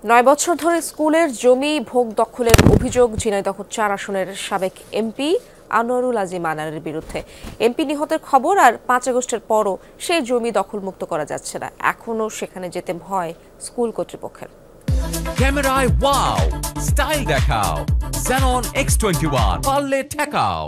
৯ বছর ধরে স্কুলের জমি ভোগ দখলের অভিযোগ ঝিনাইদহ ৪ আসনের সাবেক এমপি আনোয়ারুল আজিম আনারের বিরুদ্ধে। এমপি নিহতের খবর আর ৫ আগস্টের পরও সেই জমি দখলমুক্ত করা যাচ্ছে না। এখনও সেখানে যেতে ভয় স্কুল কর্তৃপক্ষের। ক্যামেরায় ওয়াও, স্টাইল দেখাও, Xenon X21 পারলে ঠেকাও।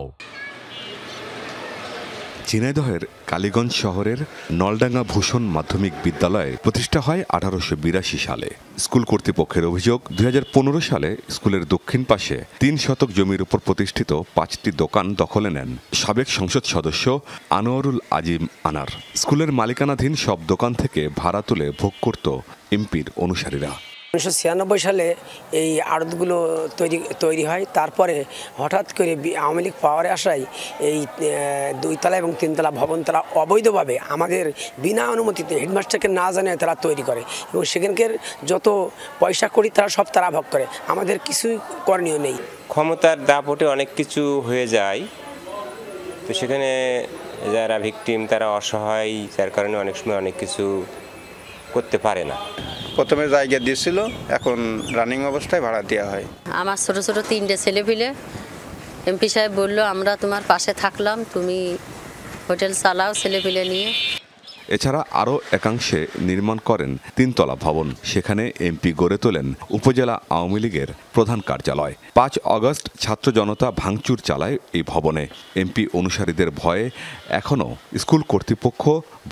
ঝিনাইদহের কালীগঞ্জ শহরের নলডাঙ্গা ভূষণ মাধ্যমিক বিদ্যালয়ে প্রতিষ্ঠা হয় 1882 সালে। স্কুল কর্তৃপক্ষের অভিযোগ, 2015 সালে স্কুলের দক্ষিণ পাশে 3 শতক জমির উপর প্রতিষ্ঠিত 5টি দোকান দখলে নেন সাবেক সংসদ সদস্য আনোয়ারুল আজিম আনার। স্কুলের মালিকানাধীন সব দোকান থেকে ভাড়া তুলে ভোগ করত এমপির অনুসারীরা। 1996 সালে এই আড়তগুলো তৈরি হয়। তারপরে হঠাৎ করে আওয়ামী লীগ পাওয়ারে আসায় এই 2 তলা এবং 3 তলা ভবন তারা অবৈধভাবে আমাদের বিনা অনুমতিতে হেডমাস্টারকে না জানিয়ে তারা তৈরি করে এবং সেখানকার যত পয়সা করি তারা ভোগ করে। আমাদের কিছুই করণীয় নেই। ক্ষমতার দাপটে অনেক কিছু হয়ে যায়, তো সেখানে যারা ভিকটিম তারা অসহায়, যার কারণে অনেক সময় অনেক কিছু করতে পারে না। প্রথমে জায়গা দিয়েছিল, এখন রানিং অবস্থায় ভাড়া দেওয়া হয়। আমার ছোট ছোট 3টে ছেলেপিলে, এমপি সাহেব বলল আমরা তোমার পাশে থাকলাম, তুমি হোটেল চালাও ছেলেপিলে নিয়ে। এছাড়া আরও একাংশে নির্মাণ করেন 3 তলা ভবন। সেখানে এমপি গড়ে তোলেন উপজেলা আওয়ামী লীগের প্রধান কার্যালয়। 5 আগস্ট ছাত্র জনতা ভাঙচুর চালায় এই ভবনে। এমপি অনুসারীদের ভয়ে এখনও স্কুল কর্তৃপক্ষ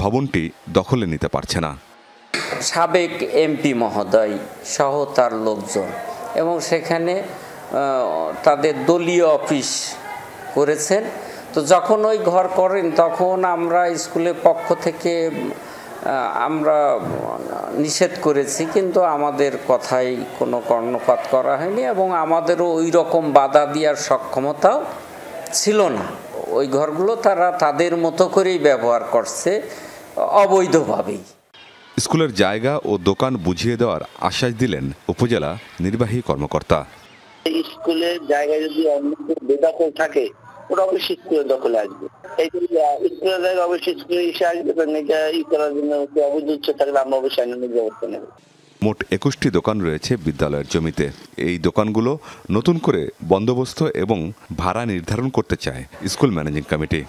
ভবনটি দখলে নিতে পারছে না। সাবেক এমপি মহোদয় সহ তার লোকজন এবং সেখানে তাদের দলীয় অফিস করেছেন। তো যখন ওই ঘর করেন তখন আমরা স্কুলের পক্ষ থেকে আমরা নিষেধ করেছি, কিন্তু আমাদের কথাই কোনো কর্ণপাত করা হয়নি এবং আমাদেরও ওই রকম বাধা দেওয়ার সক্ষমতাও ছিল না। ওই ঘরগুলো তারা তাদের মতো করেই ব্যবহার করছে অবৈধভাবেই। স্কুলের জায়গা ও দোকান বুঝিয়ে দেওয়ার আশ্বাস দিলেন উপজেলা নির্বাহী কর্মকর্তা। স্কুলের জায়গায় যদি অন্য বেদখল থাকে ওটা অবশ্যই স্কুলের দখলে আসবে। এই স্কুলের জায়গা অবশ্যই স্কুলে এসে আসবে, কারণ এটা করার জন্য অবৈধ উচ্ছেদ থাকলে আমরা অবশ্যই আইনানুগ ব্যবস্থা নেব। মোট 21টি দোকান রয়েছে বিদ্যালয়ের জমিতে। এই দোকানগুলো নতুন করে বন্দোবস্ত এবং ভাড়া নির্ধারণ করতে চায় স্কুল ম্যানেজিং কমিটি।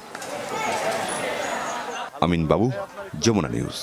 আমিন বাবু, যমুনা নিউজ।